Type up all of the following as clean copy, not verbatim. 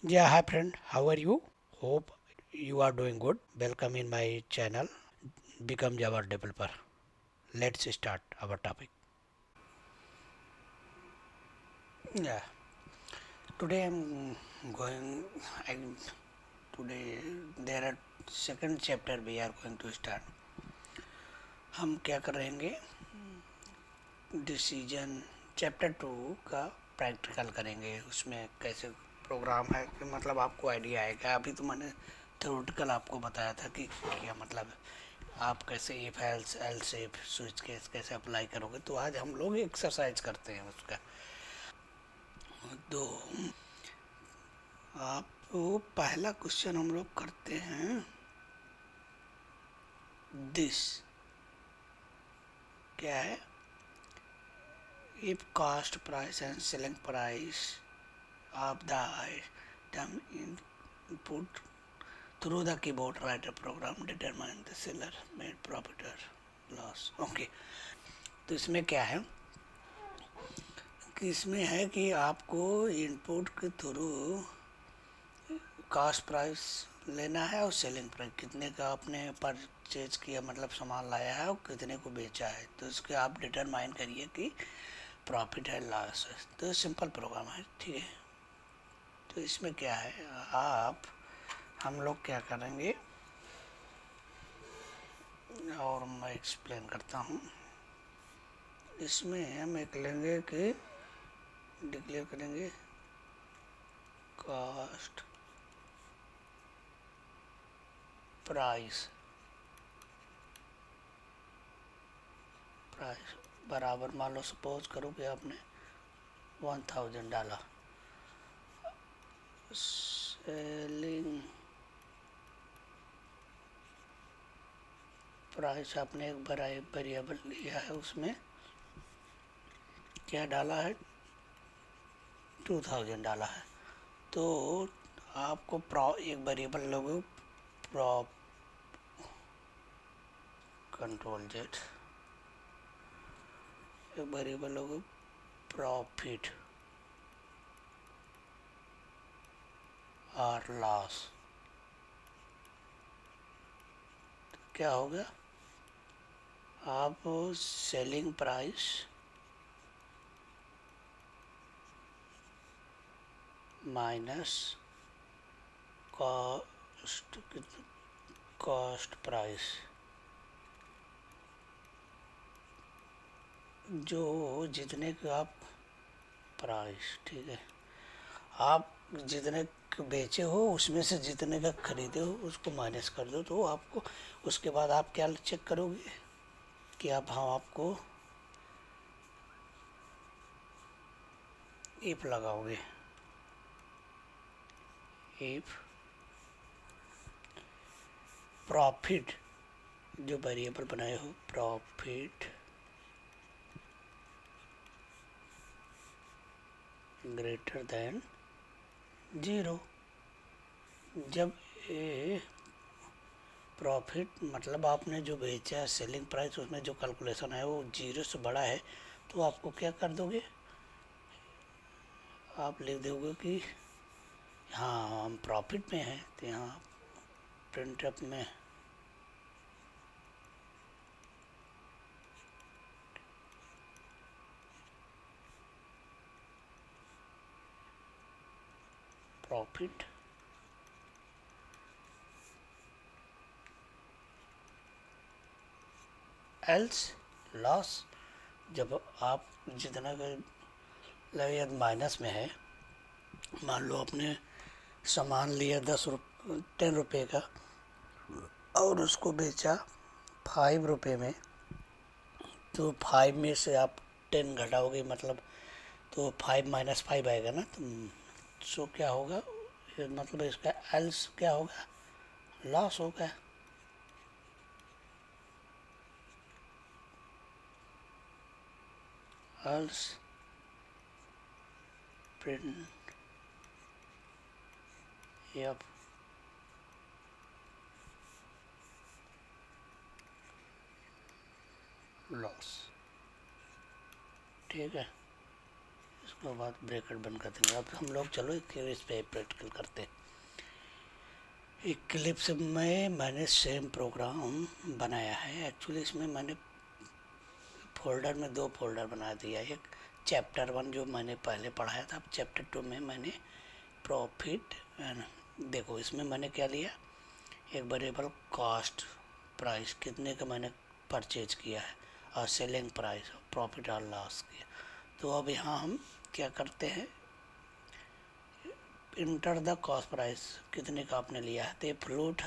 Yeah, hi friend, how are you? Hope you are doing good. Welcome in my channel, Become Java Developer. Let's start our topic. Yeah, today going. I, today there are second chapter we are going to start. हम क्या कर रहेंगे? Decision chapter two का practical करेंगे. उसमें कैसे programme है कि मतलब आपको आइडिया आएगा. अभी तो मैंने थ्योरेटिकल आपको बताया था कि क्या मतलब है. आप कैसे if else else if switch case कैसे अप्लाई करोगे. तो आज हम लोग एक्सरसाइज करते हैं उसका. तो आप पहला क्वेश्चन हम लोग करते हैं. दिस क्या है? If cost price and selling price of the item input through the keyboard writer program determine the seller made profit or loss. Okay. तो इसमें क्या है कि इसमें है कि आपको इनपुट के थ्रू कास्ट प्राइस लेना है और सेलिंग प्राइस कितने का आपने परचेज किया मतलब सामान लाया है और कितने को बेचा है. तो इसके आप डिटरमाइन करिए कि प्रॉफिट है लॉस है. तो सिंपल प्रोग्राम है. ठीक है. तो इसमें क्या है आप हम लोग क्या करेंगे और मैं एक्सप्लेन करता हूँ. इसमें हम एक लेंगे कि डिक्लेयर करेंगे कास्ट प्राइस प्राइस बराबर मान लो सपोज करो कि आपने 1000 डाला. सेलिंग प्राइस आपने एक वेरिएबल लिया है. उसमें क्या डाला है 2000 डाला है. तो आपको एक वेरिएबल लोगे प्रॉप कंट्रोल जेड एक वेरिएबल लोगे प्रॉफिट और लॉस. क्या हो गया आप selling price minus cost cost price जो जितने का आप प्राइस. ठीक है. आप जितने बेचे हो उसमें से जितने का खरीदे हो उसको माइनस कर दो. तो आपको उसके बाद आप क्या चेक करोगे कि आप हाँ आपको इफ लगाओगे. इफ प्रॉफिट जो वेरिएबल बनाए हो प्रॉफिट ग्रेटर देन 0. जब ए प्रॉफिट मतलब आपने जो बेचा है सेलिंग प्राइस उसमें जो कैलकुलेशन है वो 0 से बड़ा है तो आपको क्या कर दोगे आप लिख दोगे कि हाँ हम प्रॉफिट में हैं. तो यहाँ प्रिंटअप में प्रॉफिट एल्स लॉस. जब आप जितना का माइनस में है मान लो आपने सामान लिया 10 रुपये का और उसको बेचा 5 रुपये में. तो 5 में से आप 10 घटाओगे मतलब तो 5 - 5 आएगा ना. तो सो क्या होगा मतलब इसका एल्स क्या होगा लॉस होगा. Else print F loss. ठीक है. उसके बाद ब्रैकेट बंद कर देंगे। अब हम लोग चलो इस पे प्रैक्टिकल करते हैं। इक्लिप्स में मैंने सेम प्रोग्राम बनाया है। एक्चुअली इसमें मैंने फोल्डर में 2 फोल्डर बना दिया। एक चैप्टर 1 जो मैंने पहले पढ़ाया था, अब चैप्टर 2 में मैंने प्रॉफिट एंड देखो इसमें मैंने क्या लिया, एक वेरिएबल कॉस्ट प्राइस कितने का मैंने परचेज किया है और सेलिंग प्राइस प्रॉफिट और लॉस किया। तो अब यहाँ हम क्या करते हैं, इंटर द कॉस्ट प्राइस कितने का आपने लिया है। तो ये फ्लोट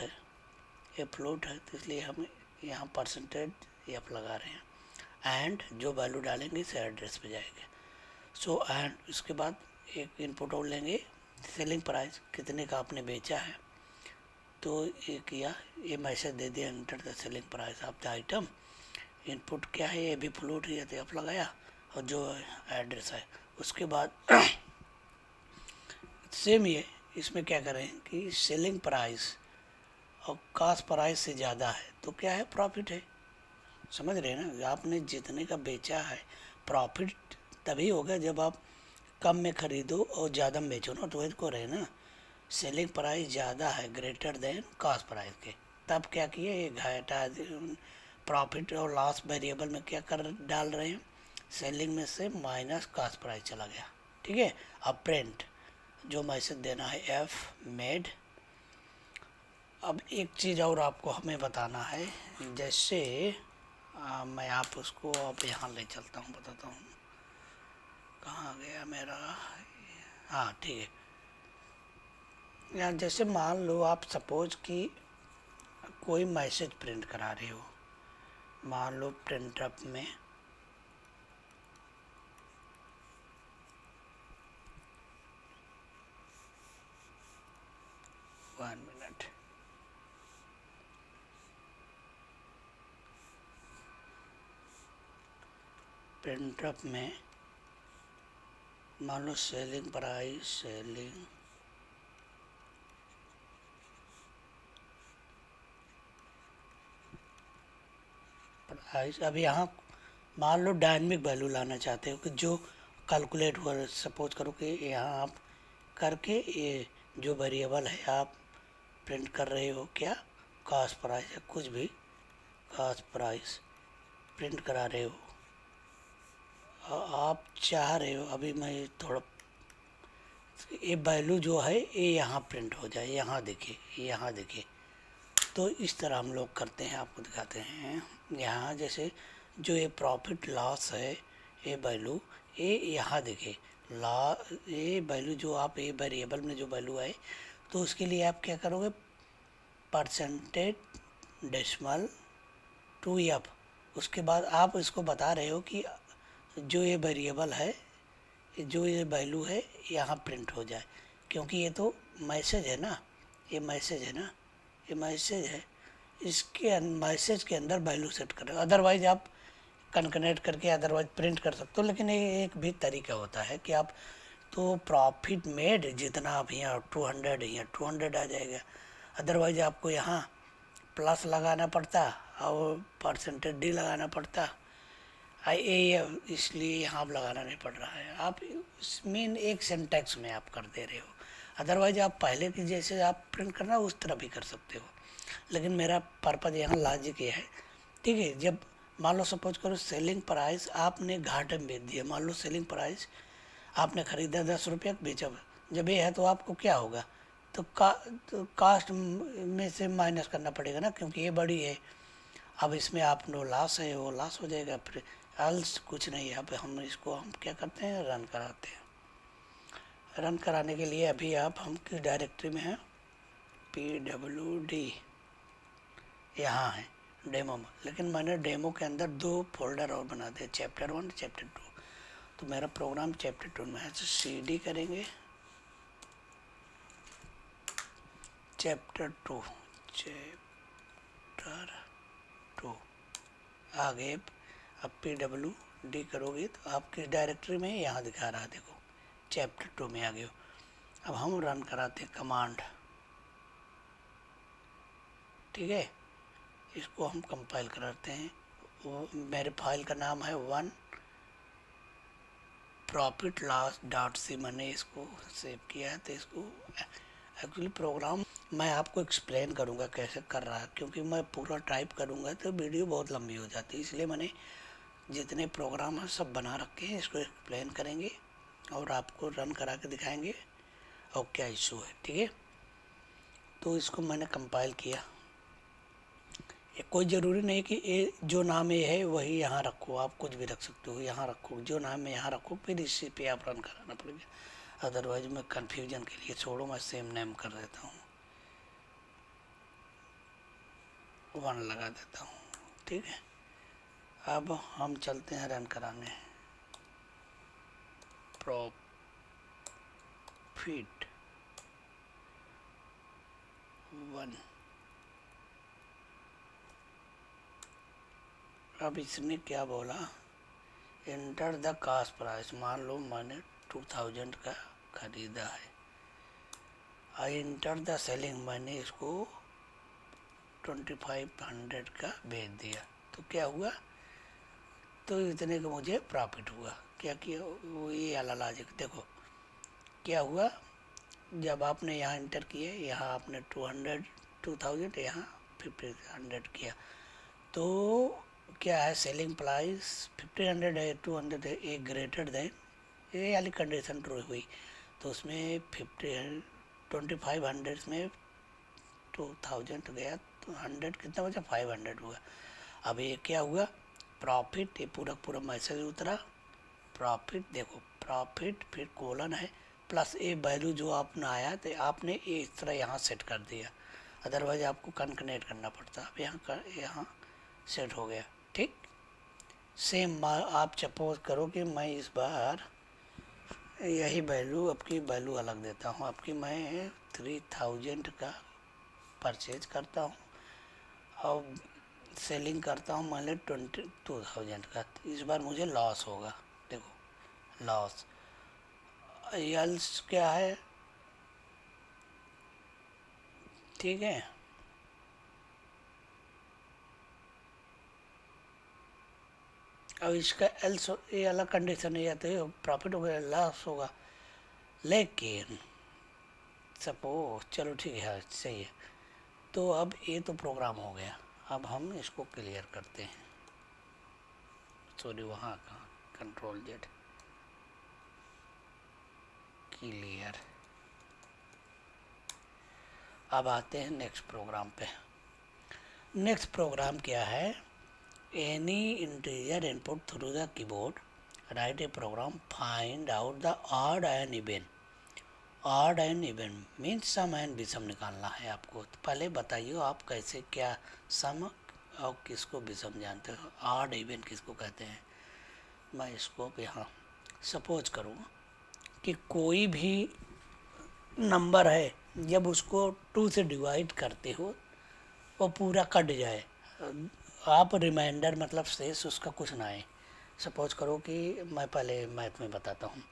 है, तो इसलिए हम यहाँ परसेंटेज एफ लगा रहे हैं एंड जो वैल्यू डालेंगे इस एड्रेस पे जाएंगे। सो एंड इसके बाद एक इनपुट और लेंगे, सेलिंग प्राइस कितने का आपने बेचा है। तो ये किया, ये मैसेज दे दिया enter the selling price of the item. Input क्या है, ये भी फ्लोट है तो एफ लगाया और जो एड्रेस है उसके बाद सेम ये इसमें क्या करें कि सेलिंग प्राइस और कॉस्ट प्राइस से ज़्यादा है तो क्या है, प्रॉफिट है। समझ रहे हैं ना, आपने जितने का बेचा है प्रॉफिट तभी होगा जब आप कम में खरीदो और ज़्यादा में बेचो ना, तो इसको रहे ना सेलिंग प्राइस ज़्यादा है ग्रेटर देन कॉस्ट प्राइस के, तब क्या किए ये घाटा प्रॉफिट और लॉस वेरिएबल में क्या कर डाल रहे हैं, सेलिंग में से माइनस कॉस्ट प्राइस चला गया। ठीक है, अब प्रिंट जो मैसेज देना है एफ मेड। अब एक चीज़ और आपको हमें बताना है, जैसे मैं आप उसको अब यहाँ ले चलता हूँ, बताता हूँ कहाँ गया मेरा, हाँ ठीक है। यहाँ जैसे मान लो आप सपोज कि कोई मैसेज प्रिंट करा रहे हो, मान लो प्रिंट अप में वन मिनट, प्रिंट अप में मान लो सेलिंग प्राइस, सेलिंग प्राइस। अब यहाँ मान लो डायनेमिक वैल्यू लाना चाहते हो कि जो कैलकुलेट हो, सपोज करो कि यहाँ आप करके ये जो वेरिएबल है आप प्रिंट कर रहे हो क्या, कॉस्ट प्राइस या कुछ भी कॉस्ट प्राइस प्रिंट करा रहे हो, आप चाह रहे हो अभी मैं थोड़ा ये वैल्यू जो है ये यहाँ प्रिंट हो जाए, यहाँ देखिए, यहाँ देखिए। तो इस तरह हम लोग करते हैं, आपको दिखाते हैं। यहाँ जैसे जो ये प्रॉफिट लॉस है ये वैल्यू, ये यहाँ देखिए ला, ये वैल्यू जो आप ये वेरिएबल में जो वैल्यू है तो उसके लिए आप क्या करोगे, परसेंटेज डेसिमल 2f। उसके बाद आप इसको बता रहे हो कि जो ये वेरिएबल है, जो ये वैल्यू है यहाँ प्रिंट हो जाए, क्योंकि ये तो मैसेज है ना, ये मैसेज है ना, ये मैसेज है, इसके मैसेज के अंदर वैल्यू सेट करें। अदरवाइज आप कनकनेक्ट करके अदरवाइज प्रिंट कर सकते हो, लेकिन ये एक भी तरीका होता है कि आप तो प्रॉफिट मेड जितना आप यहाँ 200 यहाँ 200 आ जाएगा। अदरवाइज आपको यहाँ प्लस लगाना पड़ता और परसेंटेज डी लगाना पड़ता, ये इसलिए यहाँ आप लगाना नहीं पड़ रहा है, आप मेन एक सिंटैक्स में आप कर दे रहे हो। अदरवाइज आप पहले की जैसे आप प्रिंट करना उस तरह भी कर सकते हो, लेकिन मेरा पर्पज़ यहाँ लॉजिक ये है। ठीक है, जब मान लो सपोज करो सेलिंग प्राइस आपने घाटे में बेच दिया, मान लो सेलिंग प्राइस आपने ख़रीदा 10 रुपये बेचा, जब ये है तो आपको क्या होगा, तो कास्ट में से माइनस करना पड़ेगा ना, क्योंकि ये बड़ी है। अब इसमें आप नो लॉस है वो लॉस हो जाएगा, फिर एल्स कुछ नहीं है। अब हम इसको हम क्या करते हैं, रन कराते हैं। रन कराने के लिए अभी आप हम किस डायरेक्टरी में हैं, PWD यहाँ है डेमो में, लेकिन मैंने डेमो के अंदर 2 फोल्डर और बना दिए, चैप्टर 1 चैप्टर 2। तो मेरा प्रोग्राम चैप्टर 2 में है, तो CD करेंगे चैप्टर 2, चैप्टर 2 आगे अब PWD करोगे तो आप किस डायरेक्टरी में यहाँ दिखा रहा है, देखो चैप्टर 2 में आ गए हो। अब हम रन कराते हैं कमांड, ठीक है, इसको हम कंपाइल कराते हैं। वो मेरे फाइल का नाम है 1 प्रॉफिट लॉस डॉट सी मैंने इसको सेव किया है। तो इसको एक्चुअली प्रोग्राम मैं आपको एक्सप्लेन करूँगा कैसे कर रहा है, क्योंकि मैं पूरा टाइप करूँगा तो वीडियो बहुत लंबी हो जाती है, इसलिए मैंने जितने प्रोग्राम हैं सब बना रखे हैं, इसको एक्सप्लेन करेंगे और आपको रन करा के दिखाएंगे और क्या इशू है। ठीक है, तो इसको मैंने कंपाइल किया। ये कोई ज़रूरी नहीं कि ये जो नाम ये है वही यहाँ रखो, आप कुछ भी रख सकते हो, यहाँ रखो जो नाम है यहाँ रखो, फिर इसी पे आप रन कराना पड़ेगा। अदरवाइज मैं कन्फ्यूजन के लिए छोड़ो, मैं सेम नेम कर देता हूँ, 1 लगा देता हूँ। ठीक है, अब हम चलते हैं रन कराने। प्रॉफिट 1। अब इसने क्या बोला, एंटर द कास्ट प्राइस। मान लो मैंने 2000 का खरीदा है। आई एंटर द सेलिंग, मैंने इसको 2500 का बेच दिया। तो क्या हुआ, तो इतने का मुझे प्रॉफिट हुआ। क्या किया वो, ये वाला लॉजिक देखो क्या हुआ। जब आपने यहाँ एंटर किए, यहाँ आपने 2000 यहाँ 1500 किया, तो क्या है सेलिंग प्राइस 1500 है, 200 है, एक ग्रेटर देन ये वाली कंडीशन ट्रू हुई। तो उसमें 2500 में 2000 गया तो 100 कितना बचा, 500 हुआ। अब ये क्या हुआ, प्रॉफिट, ये पूरा पूरा मैसेज उतरा। प्रॉफिट देखो, प्रॉफिट फिर कोलन है प्लस ए वैल्यू जो आपने आया, तो आपने ये इस तरह यहाँ सेट कर दिया, अदरवाइज आपको कनकनेट करना पड़ता। अब यहाँ सेट हो गया। ठीक, सेम आप सपोज करो कि मैं इस बार यही वैल्यू, आपकी वैल्यू अलग देता हूँ। आपकी मैं 3000 का परचेज करता हूँ और सेलिंग करता हूँ मान लो 22,000 का। इस बार मुझे लॉस होगा, देखो लॉस। एल्स क्या है, ठीक है, अब इसका एल्स ये अलग कंडीशन है, या तो प्रॉफिट होगा लॉस होगा। लेकिन सपोज चलो ठीक है, सही है। तो अब ये तो प्रोग्राम हो गया, अब हम इसको क्लियर करते हैं। सॉरी, वहाँ का कंट्रोल जेड क्लियर। अब आते हैं नेक्स्ट प्रोग्राम पे। नेक्स्ट प्रोग्राम क्या है, any integer input through the keyboard, write a program find out the odd and even. Odd and even means सम एंड विषम निकालना है आपको। तो पहले बताइए आप कैसे, क्या सम और किसको विषम जानते हो, ऑड इवन किसको कहते हैं। मैं इसको यहाँ सपोज करूँ कि कोई भी नंबर है, जब उसको 2 से डिवाइड करते हो वो पूरा कट जाए, आप रिमाइंडर मतलब शेष उसका कुछ ना आए। सपोज करो कि मैं पहले मैथ में बताता हूँ।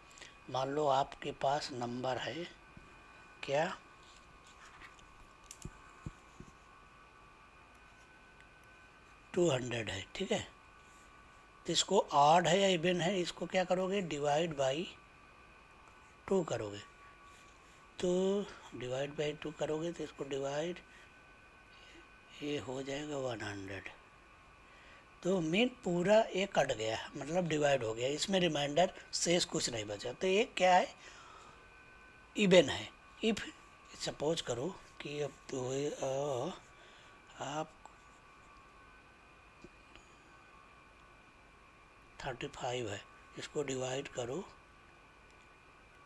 मान लो आपके पास नंबर है क्या 200 है, ठीक है। तो इसको ऑड है या इवन है, इसको क्या करोगे, डिवाइड बाई 2 करोगे। तो डिवाइड बाई 2 करोगे तो इसको डिवाइड, ये हो जाएगा 100। तो मीन पूरा ये कट गया, मतलब डिवाइड हो गया, इसमें रिमाइंडर शेष कुछ नहीं बचा। तो ये क्या है, इवन है। इफ सपोज करो कि अब तो आप 35 है, इसको डिवाइड करो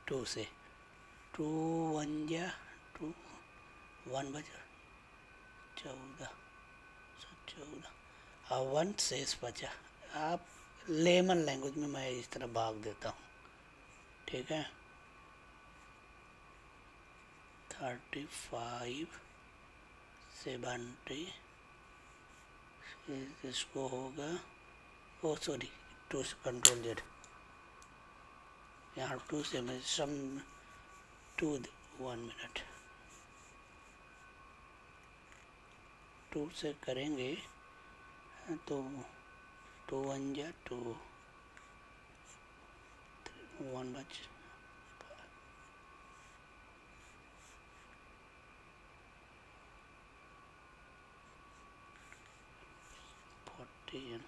2 से, 2 1 जा 2, 1 बचा 14, 14 और 1 शेष बचा। आप लेमन लैंग्वेज में मैं इस तरह भाग देता हूँ, ठीक है। 35 70, इसको होगा, ओ सॉरी 2 से कंट्रोल जेड, यहाँ 2 से मैं सम 2 1 मिनट 2 से करेंगे तो 2 1 जा 2 वन बच 40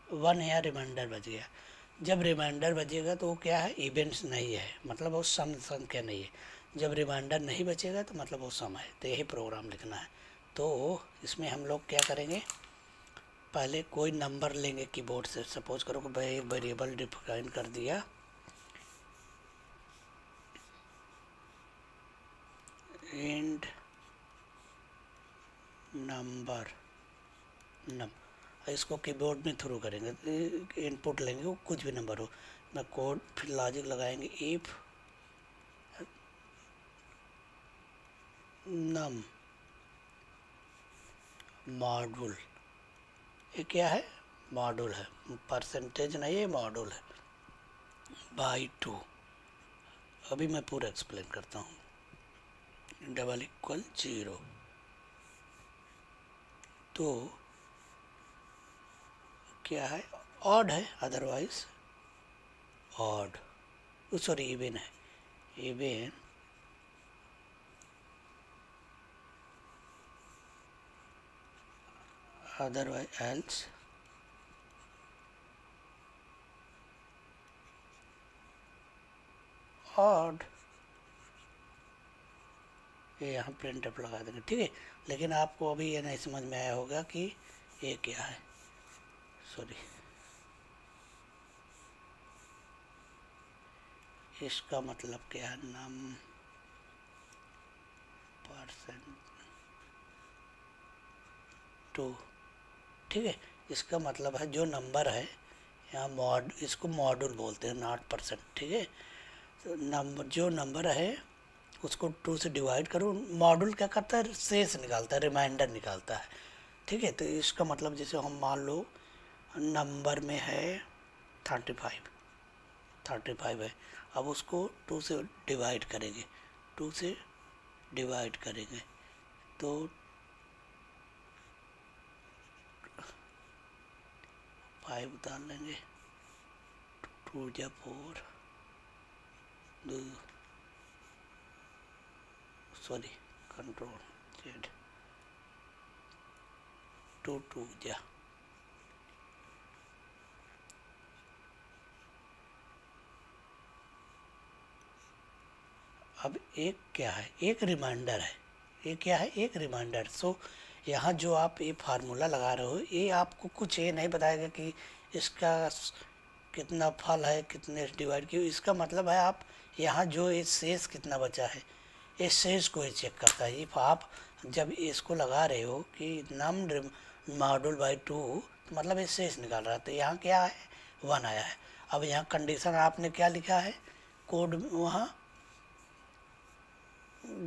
1 यहाँ रिमाइंडर बच गया। जब रिमाइंडर बचेगा तो वो क्या है, इवेंट्स नहीं है, मतलब वो सम संख्या नहीं है। जब रिमाइंडर नहीं बचेगा तो मतलब वो सम है। तो यही प्रोग्राम लिखना है। तो इसमें हम लोग क्या करेंगे, पहले कोई नंबर लेंगे कीबोर्ड से। सपोज करो कि भाई वेरिएबल डिफाइन कर दिया इंड नंबर नम, इसको कीबोर्ड में थ्रू करेंगे, इनपुट लेंगे, वो कुछ भी नंबर हो। मैं कोड फिर लॉजिक लगाएंगे, इफ नम मॉड्यूल, ये क्या है, मॉड्यूल है, परसेंटेज नहीं है, मॉड्यूल है, बाई 2। अभी मैं पूरा एक्सप्लेन करता हूँ। डबल इक्वल 0, तो क्या है, ऑड है, अदरवाइज ऑड, सॉरी इवन है, इवन अदरवाइज एल्स ऑड। ये यहाँ प्रिंट अप लगा देंगे, ठीक है। लेकिन आपको अभी ये नहीं समझ में आया होगा कि ये क्या है, सॉरी, इसका मतलब क्या है, नम परसेंट 2, ठीक है। इसका मतलब है जो नंबर है यहाँ मॉड, इसको मॉड्यूल बोलते हैं, नॉट परसेंट, ठीक है। तो नंबर, जो नंबर है उसको 2 से डिवाइड करो। मॉड्यूल क्या करता है, शेष निकालता है, रिमाइंडर निकालता है, ठीक है। तो इसका मतलब जैसे हम मान लो नंबर में है 35 है, अब उसको 2 से डिवाइड करेंगे, 2 से डिवाइड करेंगे तो 5 उतार लेंगे, 2 या 4, सॉरी कंट्रोल जेड, 2 जा, अब एक क्या है, एक रिमाइंडर है, ये क्या है, एक रिमाइंडर। सो यहाँ जो आप ये फार्मूला लगा रहे हो, ये आपको कुछ ये नहीं बताएगा कि इसका कितना फल है, कितने डिवाइड की, इसका मतलब है आप यहाँ जो ये शेष कितना बचा है, इस शेष को ही चेक करता है। इफ आप जब इसको लगा रहे हो कि नम मॉड्यूल बाई 2, तो मतलब ये शेष निकाल रहा है। तो यहाँ क्या है, 1 आया है। अब यहाँ कंडीशन आपने क्या लिखा है, कोड वहाँ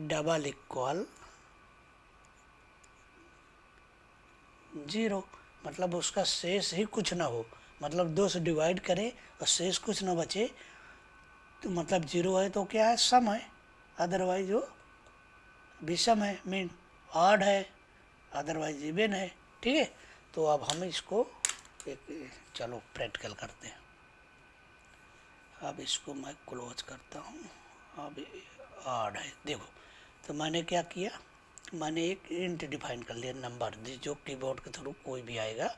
डबल इक्वल 0, मतलब उसका शेष ही कुछ ना हो, मतलब 2 से डिवाइड करे और शेष कुछ ना बचे, तो मतलब 0 है तो क्या है, सम है, अदरवाइज वो विषम है, मीन ऑड है, अदरवाइज इवन है, ठीक है। तो अब हम इसको एक, चलो प्रैक्टिकल करते हैं। अब इसको मैं क्लोज करता हूँ। अब ऑड है, देखो, तो मैंने क्या किया, मैंने एक इंट डिफाइन कर लिया, नंबर जो कीबोर्ड के थ्रू कोई भी आएगा,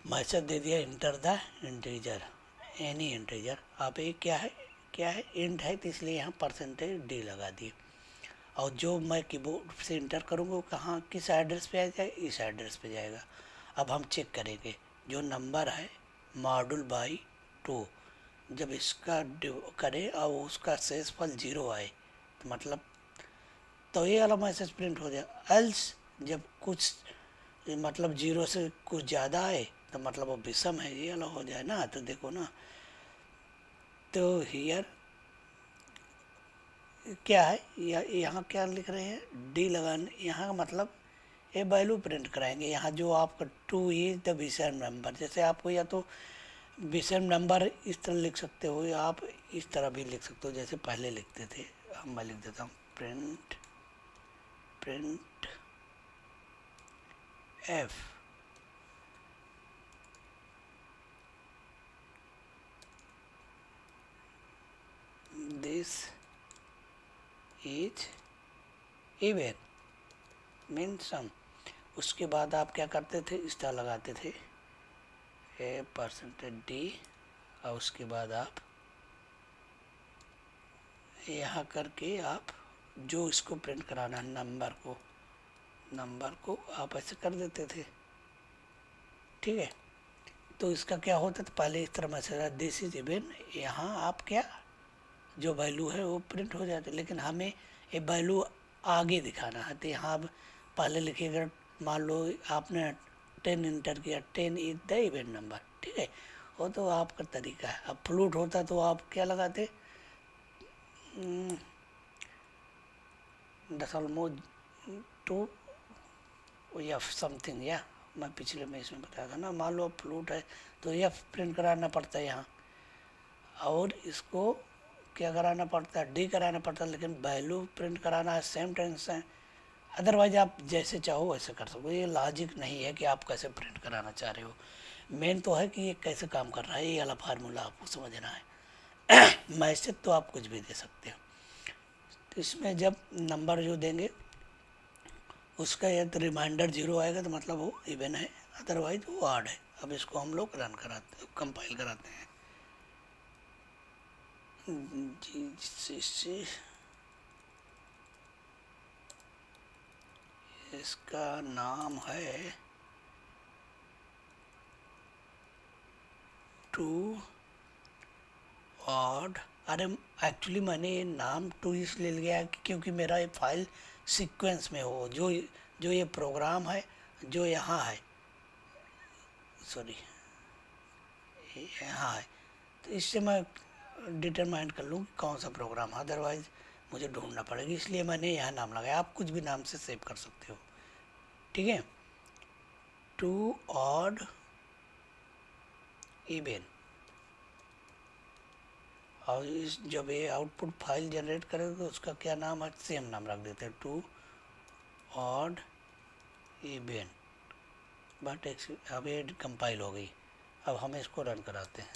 मैसेज दे दिया enter the integer, any integer. अब ये क्या है इंट है, तो इसलिए यहाँ परसेंटेज डी लगा दिए। और जो मैं कीबोर्ड से इंटर करूँगा वो कहाँ, किस एड्रेस पे आ जाएगा, इस एड्रेस पे जाएगा। अब हम चेक करेंगे जो नंबर है मॉड्यूल बाई 2, जब इसका करें और उसका शेषफल 0 आए, तो मतलब तो ये वाला मैसेज प्रिंट हो जाए। एल्स जब कुछ मतलब 0 से कुछ ज़्यादा आए तो मतलब वो विषम है, ये वाला हो जाए ना। तो देखो ना, तो हियर क्या है, यहाँ क्या लिख रहे हैं, डी लगाने, यहाँ मतलब ये वैल्यू प्रिंट कराएंगे। यहाँ जो आपका 2 इज द विषम नंबर, जैसे आपको या तो विषम नंबर इस तरह लिख सकते हो या आप इस तरह भी लिख सकते हो जैसे पहले लिखते थे। मैं लिख देता हूँ printf this is even mean sum. उसके बाद आप क्या करते थे, स्टार लगाते थे ए परसेंटेज डी, और उसके बाद आप यहाँ करके आप जो इसको प्रिंट कराना है नंबर को आप ऐसे कर देते थे। ठीक है, तो इसका क्या होता था, पहले इस तरह मैसेज दिस इज इवन, यहाँ आप क्या जो वैल्यू है वो प्रिंट हो जाती, लेकिन हमें ये वैल्यू आगे दिखाना है। तो यहाँ अब पहले लिखिएगा, मान लो आपने 10 इंटर किया, 10 इज द इवेंट नंबर। ठीक है, वो तो आपका तरीका है। अब फ्लूट होता तो आप क्या लगाते, दशमलव 2 या समथिंग, या मैं पिछले में इसमें बताया था ना, मान लो अब फ्लूट है तो एफ प्रिंट कराना पड़ता है यहाँ, और इसको क्या कराना पड़ता है, डी कराना पड़ता है, लेकिन वैल्यू प्रिंट कराना है सेम टेंस है। अदरवाइज आप जैसे चाहो वैसे कर सकते हो, ये लॉजिक नहीं है कि आप कैसे प्रिंट कराना चाह रहे हो, मेन तो है कि ये कैसे काम कर रहा है, ये वाला फार्मूला आपको समझना है। मैसेज तो आप कुछ भी दे सकते हो। तो इसमें जब नंबर जो देंगे उसका यदि रिमाइंडर 0 आएगा तो मतलब वो इवन है, अदरवाइज वो ऑड है। अब इसको हम लोग रन कराते, कंपाइल कराते हैं। GCC इसका नाम है टू ऑड। अरे एक्चुअली मैंने ये नाम टू इसलिए लिया क्योंकि मेरा ये फाइल सीक्वेंस में हो, जो ये प्रोग्राम है जो यहाँ है, सॉरी यहाँ है, तो इससे मैं डिटरमाइन कर लूँ कौन सा प्रोग्राम, अदरवाइज मुझे ढूंढना पड़ेगा, इसलिए मैंने यहाँ नाम लगाया। आप कुछ भी नाम से सेव कर सकते हो। ठीक है, टू ऑड इवन, और इस जब ये आउटपुट फाइल जनरेट करेगा तो उसका क्या नाम है, सेम नाम रख देते हैं, टू ऑड इवन। बट अब ये कंपाइल हो गई। अब हम इसको रन कराते हैं,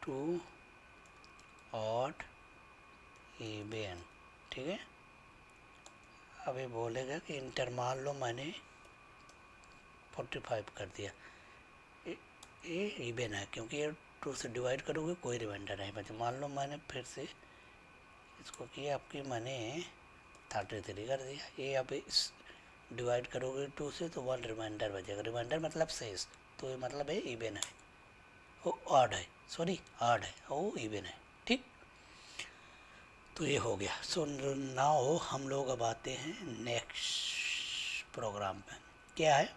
टू ऑड इवन। ठीक है, अब ये बोलेगा कि इंटर, मान लो मैंने 45 कर दिया, ये इवन है क्योंकि ये 2 से डिवाइड करोगे कोई रिमाइंडर नहीं बचे। मान लो मैंने फिर से इसको किया, आपकी मैंने 33 कर दिया, ये अब इस डिवाइड करोगे 2 से तो 1 रिमाइंडर बचेगा। रिमाइंडर मतलब शेष, तो ये मतलब है इवन है, वो ऑड है, सॉरी ऑड है, वो इवन है। ठीक, तो ये हो गया। सो नाउ हम लोग अब आते हैं नेक्स्ट प्रोग्राम पे। क्या है,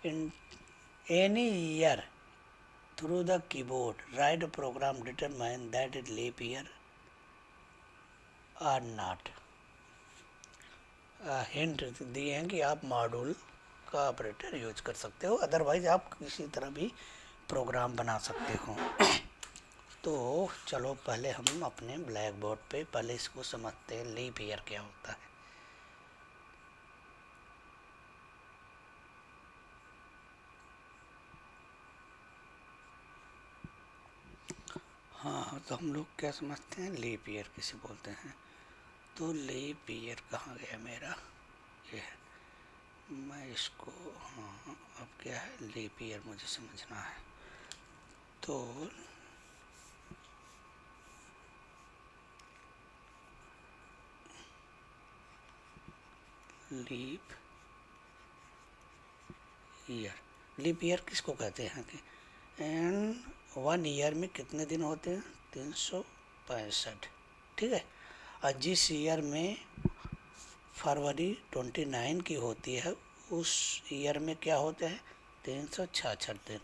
in any year through the keyboard write a program determine that it leap year or not। Hint दिए हैं कि आप मॉड्यूल का ऑपरेटर यूज कर सकते हो, अदरवाइज आप किसी तरह भी प्रोग्राम बना सकते हो। तो चलो पहले हम अपने ब्लैक बोर्ड पे पहले इसको समझते हैं, लीप ईयर क्या होता है। हाँ, तो हम लोग क्या समझते हैं, लीप ईयर किसे बोलते हैं। तो लीप ईयर कहाँ गया मेरा, ये मैं इसको, हाँ अब क्या है, लीप ईयर मुझे समझना है। तो लीप ईयर किसको कहते हैं कि एंड 1 ईयर में कितने दिन होते हैं, 365। ठीक है, और जिस ईयर में फरवरी 29 की होती है उस ईयर में क्या होते हैं, 366 दिन।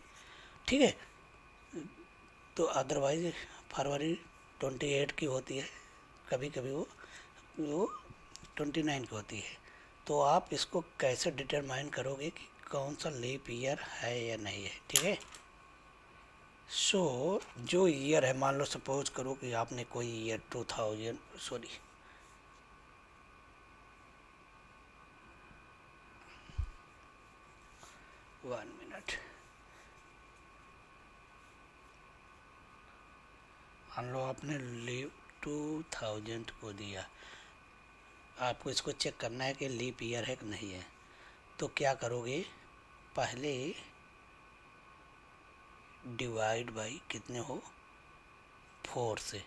ठीक है, तो अदरवाइज फरवरी 28 की होती है, कभी कभी वो 29 की होती है। तो आप इसको कैसे डिटरमाइन करोगे कि कौन सा लीप ईयर है या नहीं है। ठीक है, सो जो ईयर है, मान लो सपोज करो कि आपने कोई ईयर 2000, सॉरी, वन मिनट, मान लो आपने लीव 2000 को दिया, आपको इसको चेक करना है कि लीप ईयर है कि नहीं है। तो क्या करोगे, पहले डिवाइड बाई कितने हो, 4 से,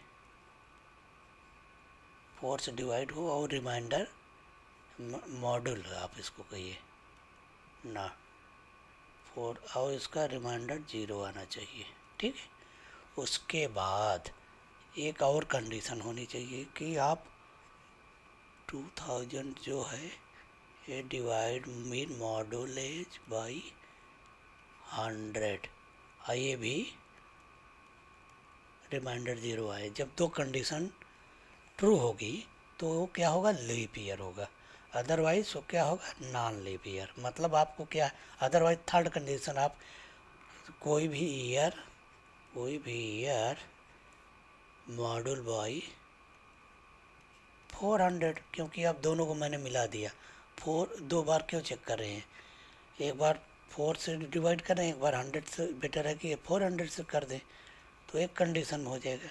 4 से डिवाइड हो, और रिमाइंडर मॉड्यूल आप इसको कहिए ना, 4, और इसका रिमाइंडर 0 आना चाहिए। ठीक है, उसके बाद एक और कंडीशन होनी चाहिए कि आप 2000 जो है ये डिवाइड मीन मॉडुलेज बाई 100, ये भी रिमाइंडर 0 आए। जब दो कंडीशन ट्रू होगी तो क्या होगा, लीप ईयर होगा, अदरवाइज वो क्या होगा, नॉन लीप ईयर। मतलब आपको क्या, अदरवाइज थर्ड कंडीशन आप कोई भी ईयर मॉड्यूल बाई 400, क्योंकि आप दोनों को मैंने मिला दिया। 4 दो बार क्यों चेक कर रहे हैं, एक बार 4 से डिवाइड करें, एक बार 100 से, बेटर है कि 400 से कर दें, तो एक कंडीशन में हो जाएगा।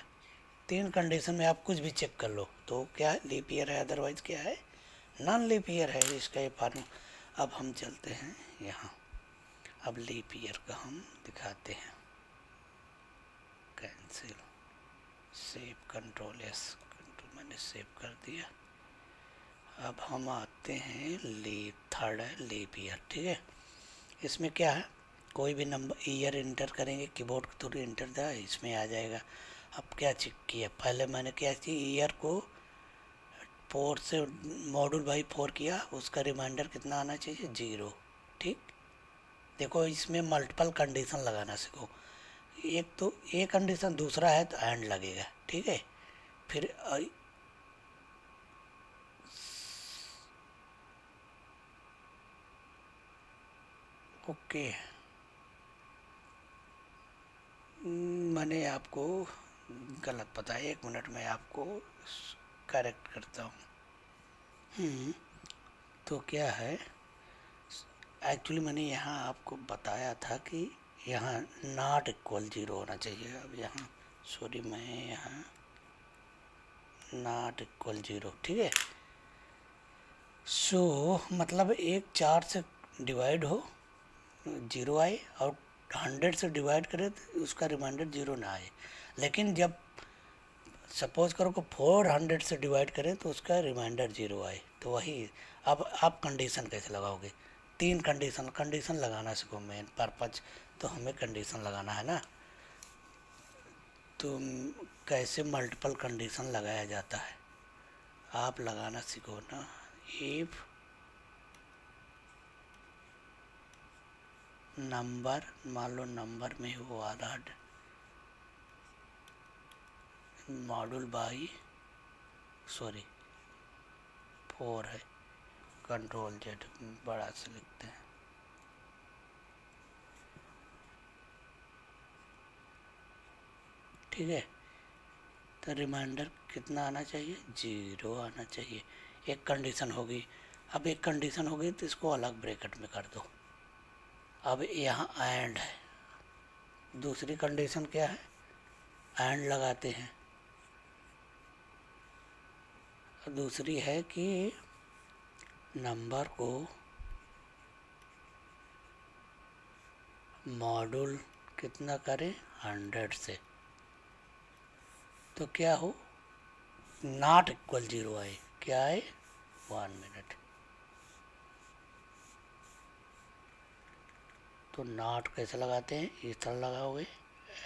3 कंडीशन में आप कुछ भी चेक कर लो तो क्या है, लीप ईयर है, अदरवाइज क्या है, नॉन लीप ईयर है। इसका ये फार्मूला। अब हम चलते हैं यहाँ, अब लीप ईयर का हम दिखाते हैं। Cancel, save, control S, control मैंने सेव कर दिया। अब हम आते हैं लीप, थर्ड है लीप ईयर। ठीक है, इसमें क्या है, कोई भी नंबर ईयर इंटर करेंगे, कीबोर्ड के थ्रू इंटर था, इसमें आ जाएगा। अब क्या चेक किया, पहले मैंने क्या किया, ईयर को 4 से मॉड्यूल बाई 4 किया, उसका रिमाइंडर कितना आना चाहिए, 0। ठीक, देखो इसमें मल्टीपल कंडीशन लगाना सीखो। एक तो ये कंडीशन, दूसरा है तो एंड लगेगा। ठीक है, फिर ओके, मैंने आपको गलत बताया, 1 मिनट में आपको करेक्ट करता हूँ। तो क्या है, एक्चुअली मैंने यहाँ आपको बताया था कि यहाँ नॉट इक्वल 0 होना चाहिए। अब यहाँ सॉरी, मैं यहाँ नॉट इक्वल 0, ठीक है। सो मतलब एक 4 से डिवाइड हो 0 आए, और 100 से डिवाइड करें तो उसका रिमाइंडर 0 ना आए। लेकिन जब सपोज करो कि 400 से डिवाइड करें तो उसका रिमाइंडर 0 आए, तो वही। अब आप कंडीशन कैसे लगाओगे, 3 कंडीशन लगाना सीखो। मेन पर्पज तो हमें कंडीशन लगाना है ना, तो कैसे मल्टीपल कंडीशन लगाया जाता है आप लगाना सीखो ना। इफ नंबर, मान लो नंबर में वो आधार मॉड्यूल बाई, सॉरी 4 है, कंट्रोल जेड बड़ा से लिखते हैं। ठीक है, तो रिमाइंडर कितना आना चाहिए, 0 आना चाहिए। एक कंडीशन होगी। अब एक कंडीशन होगी तो इसको अलग ब्रैकेट में कर दो। अब यहाँ एंड है, दूसरी कंडीशन क्या है, एंड लगाते हैं। दूसरी है कि नंबर को मॉड्यूल कितना करें, 100 से, तो क्या हो, नॉट इक्वल 0 आए। क्या है, 1 मिनट, तो नॉट कैसे लगाते हैं, इस तरह लगाओगे,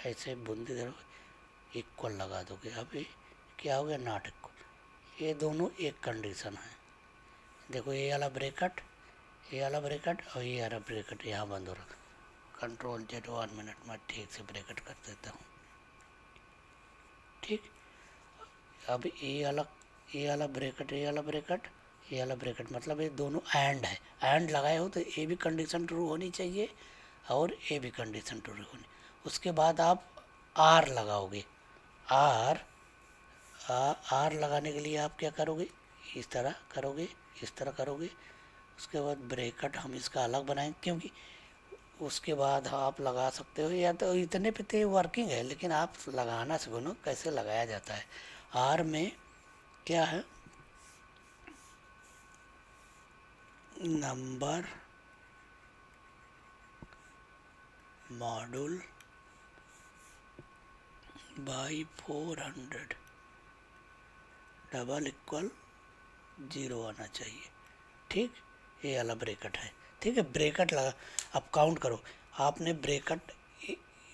ऐसे बूंदी करोगे, इक्वल लगा दोगे। अब ये क्या हो गया, नॉट इक्वल। ये दोनों एक कंडीशन है। देखो ये वाला ब्रैकेट, ये वाला ब्रैकेट और ये वाला ब्रैकेट यहाँ बंद हो रहा। कंट्रोल जेड, 1 मिनट में ठीक से ब्रैकेट कर देता हूँ। ठीक, अब ये वाला, ये वाला ब्रैकेट, ये वाला ब्रैकेट, ये वाला ब्रैकेट, मतलब ये दोनों एंड है। एंड लगाए हो तो ये भी कंडीशन ट्रू होनी चाहिए और ये भी कंडीशन ट्रू होनी। उसके बाद आप आर लगाओगे। आर आर लगाने के लिए आप क्या करोगे, इस तरह करोगे, इस तरह करोगे। उसके बाद ब्रैकेट हम इसका अलग बनाएंगे, क्योंकि उसके बाद आप लगा सकते हो, या तो इतने पे तो वर्किंग है, लेकिन आप लगाना सीखो ना कैसे लगाया जाता है। आर में क्या है, number module by 400 double equal 0 आना चाहिए। ठीक, ये वाला ब्रैकेट है। ठीक है, ब्रैकेट लगा, अब काउंट करो। आपने ब्रैकेट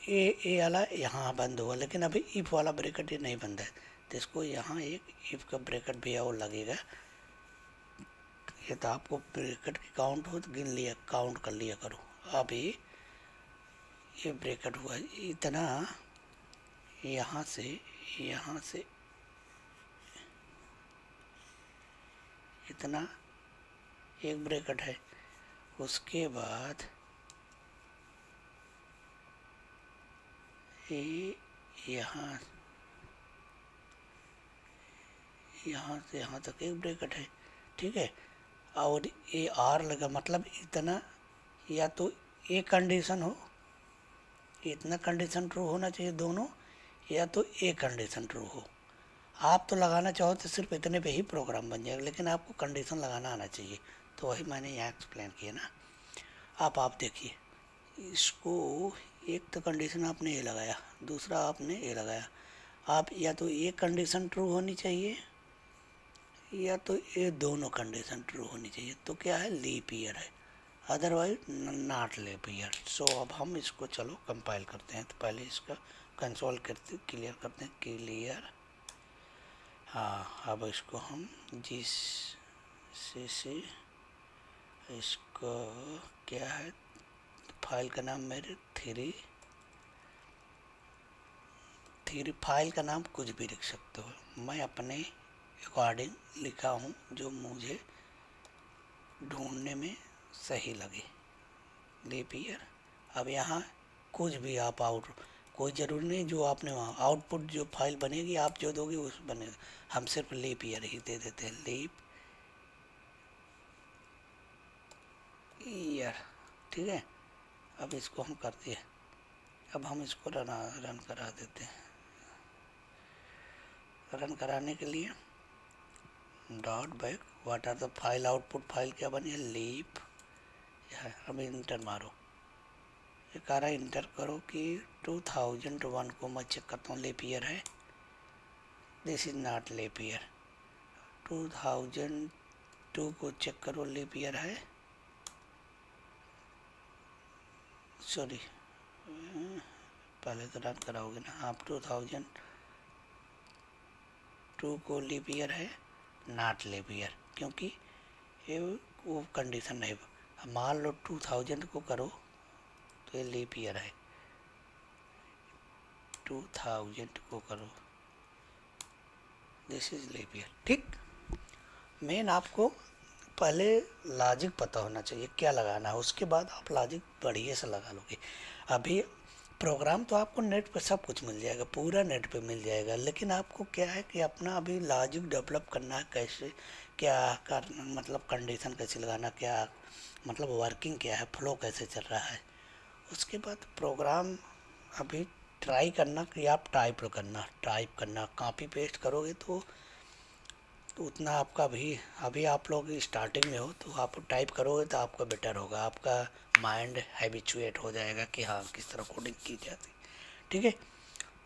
ये वाला यहाँ बंद हुआ, लेकिन अभी इफ वाला ब्रैकेट ये नहीं बंद है, तो इसको यहाँ एक इफ का ब्रैकेट भी और लगेगा। ये तो आपको ब्रैकेट की काउंट हो तो गिन लिया, काउंट कर लिया करो। अभी ये ब्रैकेट हुआ इतना, यहाँ से इतना एक ब्रैकेट है। उसके बाद ये यहाँ से यहाँ तक एक ब्रैकेट है। ठीक है, और ये आर लगा, मतलब इतना, या तो एक कंडीशन हो, इतना कंडीशन ट्रू होना चाहिए दोनों, या तो एक कंडीशन ट्रू हो। आप तो लगाना चाहो तो सिर्फ इतने पे ही प्रोग्राम बन जाएगा, लेकिन आपको कंडीशन लगाना आना चाहिए। तो वही मैंने यहाँ एक्सप्लेन किया ना। आप देखिए इसको, एक तो कंडीशन आपने ये लगाया, दूसरा आपने ये लगाया। आप या तो एक कंडीशन ट्रू होनी चाहिए, या तो ये दोनों कंडीशन ट्रू होनी चाहिए, तो क्या है, लीप ईयर है, अदरवाइज नॉट लीप ईयर। सो अब हम इसको चलो कंपाइल करते हैं। तो पहले इसका कंसोल करते, क्लियर करते हैं, क्लियर। हाँ, अब इसको हम जिस से इसको क्या है, फाइल का नाम मेरे थ्री फाइल का नाम कुछ भी लिख सकते हो, मैं अपने अकॉर्डिंग लिखा हूँ जो मुझे ढूंढने में सही लगे, लीप ईयर। अब यहाँ कुछ भी आप कोई ज़रूरी नहीं, जो आपने वहाँ आउटपुट जो फाइल बनेगी आप जो दोगे उस बनेगा। हम सिर्फ लीप ईयर ही दे देते हैं, लीप ईयर। ठीक है, अब इसको हम करते हैं, अब हम इसको रन करा देते हैं। रन कराने के लिए dot back, what are the file, output file क्या बनी है, लीप। अब इंटर मारो, ये कह रहा है इंटर करो कि 2001 को मैं चेक करता हूँ लीप ईयर है, this is not leap year. 2002 को चेक करो, लीप ईयर है, सॉरी पहले तो रन कराओगे ना। आप 2002 को लीप ईयर है, नॉट लीप ईयर, क्योंकि ये वो कंडीशन नहीं। मान लो 2000 को करो तो ये लीप ईयर है, 2000 को करो, दिस इज लीप ईयर। ठीक, मेन आपको पहले लॉजिक पता होना चाहिए क्या लगाना है, उसके बाद आप लॉजिक बढ़िया से लगा लोगे। अभी प्रोग्राम तो आपको नेट पे सब कुछ मिल जाएगा, पूरा नेट पे मिल जाएगा, लेकिन आपको क्या है कि अपना अभी लॉजिक डेवलप करना है, कैसे क्या करना, मतलब कंडीशन कैसे लगाना, क्या मतलब वर्किंग क्या है, फ्लो कैसे चल रहा है। उसके बाद प्रोग्राम अभी ट्राई करना कि आप टाइप करना, कॉपी पेस्ट करोगे तो उतना आपका अभी आप लोग स्टार्टिंग में हो, तो आप टाइप करोगे तो आपका बेटर होगा, आपका माइंड हैबिचुएट हो जाएगा कि हाँ किस तरह कोडिंग की जाती। ठीक है,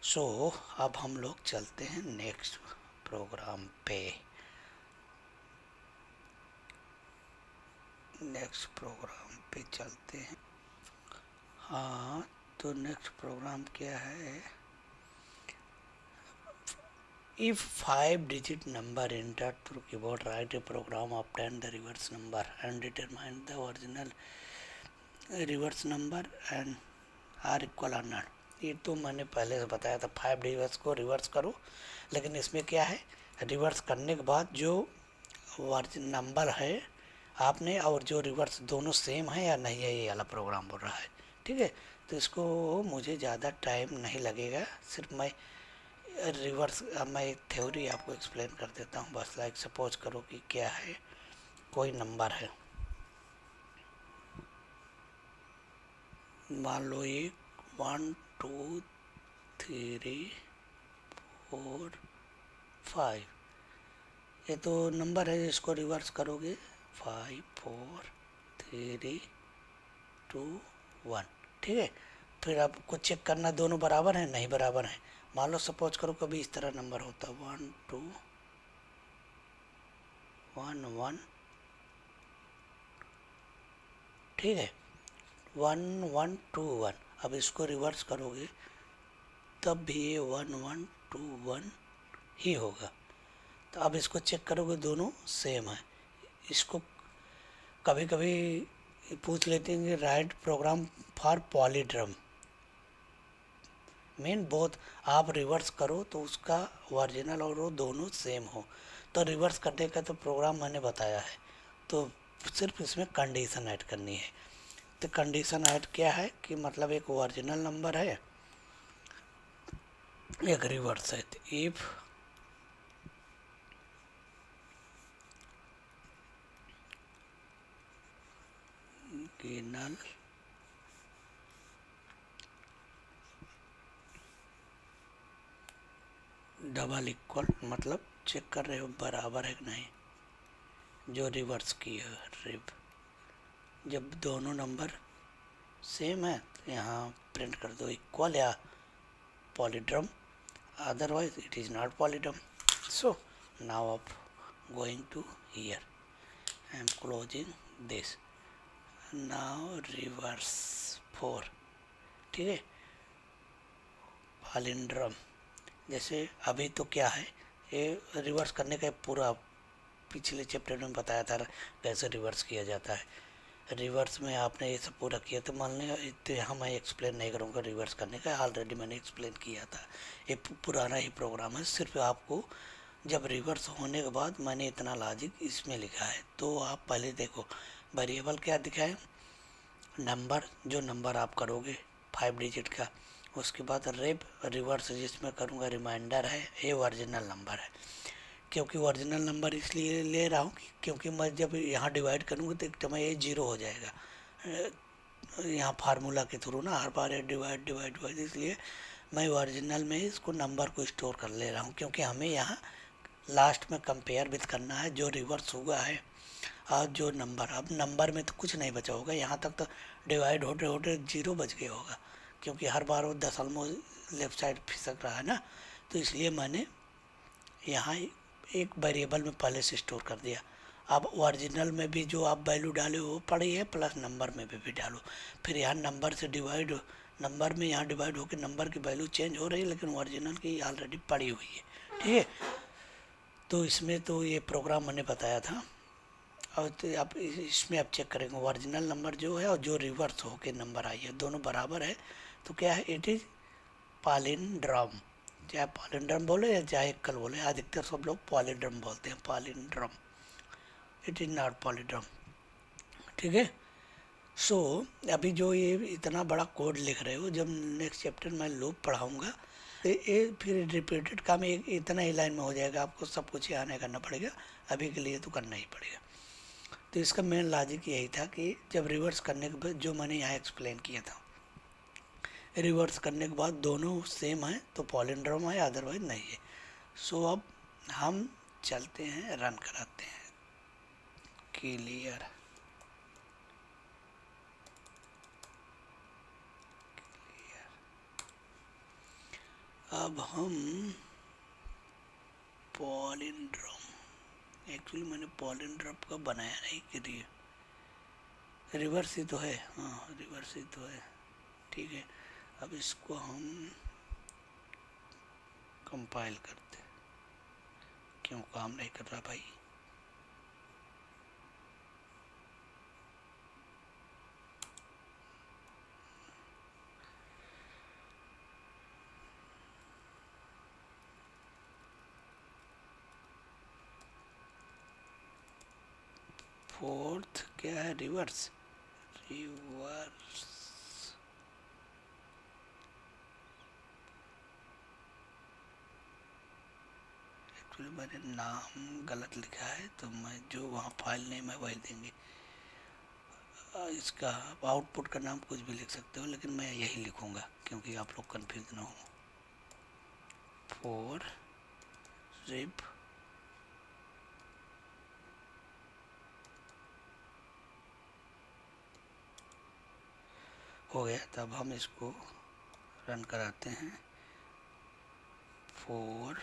सो अब हम लोग चलते हैं नेक्स्ट प्रोग्राम पे। चलते हैं। हाँ, तो नेक्स्ट प्रोग्राम क्या है, if 5-digit number entered through keyboard, write a program, obtain the reverse number and determine the original reverse number and are equal or not। ये तो मैंने पहले से बताया था, 5 डिजिट्स को रिवर्स करो, लेकिन इसमें क्या है, रिवर्स करने के बाद जो नंबर है आपने और जो रिवर्स दोनों सेम है या नहीं है, ये वाला प्रोग्राम बोल रहा है। ठीक है, तो इसको मुझे ज़्यादा टाइम नहीं लगेगा, सिर्फ मैं रिवर्स मैं एक थ्योरी आपको एक्सप्लेन कर देता हूँ बस। लाइक सपोज करो कि क्या है, कोई नंबर है, मान लो ये 1 2 3 4 5, ये तो नंबर है, इसको रिवर्स करोगे 5 4 3 2 1, ठीक है। फिर आपको चेक करना दोनों बराबर हैं, नहीं बराबर हैं। मान लो सपोज करो कभी इस तरह नंबर होता 1 2 1 1, ठीक है, 1 1 2 1। अब इसको रिवर्स करोगे तब भी ये 1 1 2 1 ही होगा। तो अब इसको चेक करोगे दोनों सेम है। इसको कभी कभी पूछ लेते हैं कि write program for palindrome, mean both. आप रिवर्स करो तो उसका ओरिजिनल और वो दोनों सेम हो, तो रिवर्स करने का तो प्रोग्राम मैंने बताया है। तो सिर्फ इसमें कंडीशन ऐड करनी है। तो कंडीशन ऐड क्या है कि मतलब एक ओरिजिनल नंबर है, एक रिवर्स है। तो इफ गिनल डबल इक्वल, मतलब चेक कर रहे हो बराबर है कि नहीं, जो रिवर्स की है रिव। जब दोनों नंबर सेम है तो यहाँ प्रिंट कर दो इक्वल या पॉलीड्रम, otherwise it is not polydrome. So now of going to here, I am closing this, now reverse 4, ठीक है, palindrome। जैसे अभी तो क्या है, ये रिवर्स करने का पूरा पिछले चैप्टर में बताया था कैसे रिवर्स किया जाता है। रिवर्स में आपने ये सब पूरा किया, तो मान लें तो यहाँ मैं एक्सप्लेन नहीं करूँगा रिवर्स करने का, ऑलरेडी मैंने एक्सप्लेन किया था। ये पुराना ही प्रोग्राम है, सिर्फ आपको जब रिवर्स होने के बाद मैंने इतना लॉजिक इसमें लिखा है। तो आप पहले देखो वेरिएबल क्या दिखा है, नंबर, जो नंबर आप करोगे 5 डिजिट का, उसके बाद रेप रिवर्स जिसमें करूँगा रिमाइंडर है, ये ओरिजिनल नंबर है। क्योंकि ओरिजिनल नंबर इसलिए ले रहा हूँ क्योंकि मैं जब यहाँ डिवाइड करूँगा तो एक टाइम ये 0 हो जाएगा, यहाँ फार्मूला के थ्रू ना, हर बार डिवाइड डिवाइड डिवाइड, इसलिए मैं ओरिजिनल में इसको नंबर को स्टोर कर ले रहा हूँ। क्योंकि हमें यहाँ लास्ट में कंपेयर भी करना है जो रिवर्स हुआ है और जो नंबर, अब नंबर में तो कुछ नहीं बचा होगा, यहाँ तक तो डिवाइड होते होते 0 बच गया होगा, क्योंकि हर बार वो दशमलव लेफ्ट साइड खिसक रहा है ना। तो इसलिए मैंने यहाँ एक वेरिएबल में पहले से स्टोर कर दिया। अब ओरिजिनल में भी जो आप वैल्यू डाले वो पड़ी है, प्लस नंबर में भी डालो। फिर यहाँ नंबर से डिवाइड, नंबर में यहाँ डिवाइड होकर नंबर की वैल्यू चेंज हो रही है, लेकिन ओरिजिनल की ऑलरेडी पड़ी हुई है, ठीक है। तो इसमें तो ये प्रोग्राम मैंने बताया था। और तो आप इसमें आप चेक करेंगे ओरिजिनल नंबर जो है और जो रिवर्स होके नंबर आई है दोनों बराबर है, तो क्या है, इट इज़ पालिंड्रम। चाहे पालिंड्रम बोले या चाहे कल बोले, अधिकतर सब लोग पालिंड्रम बोलते हैं, पालिंड्रम, इट इज़ नॉट पॉलीड्रम, ठीक है। सो अभी जो ये इतना बड़ा कोड लिख रहे हो, जब नेक्स्ट चैप्टर में लूप पढ़ाऊँगा तो ये फिर रिपीटेड काम एक इतना ही लाइन में हो जाएगा, आपको सब कुछ यहाँ नहीं करना पड़ेगा, अभी के लिए तो करना ही पड़ेगा। तो इसका मेन लॉजिक यही था कि जब रिवर्स करने के बाद, जो मैंने यहाँ एक्सप्लेन किया था, रिवर्स करने के बाद दोनों सेम है तो पॉलिंड्रम है, अदरवाइज नहीं है। सो अब हम चलते हैं, रन कराते हैं, क्लियर। अब हम पॉलिंड्रम, एक्चुअली मैंने पॉलिंड्रम का बनाया नहीं, करिए रिवर्स ही तो है, हाँ रिवर्स ही तो है, ठीक है। अब इसको हम कंपाइल करते, क्यों काम नहीं कर रहा भाई, फोर्थ क्या है, रिवर्स, रिवर्स एक्चुअली मैंने नाम गलत लिखा है, तो मैं जो वहाँ फाइल नेम है वही देंगे। इसका आउटपुट का नाम कुछ भी लिख सकते हो, लेकिन मैं यही लिखूँगा क्योंकि आप लोग कंफ्यूज ना हो। फोर रिप हो गया। तब हम इसको रन कराते हैं। फोर,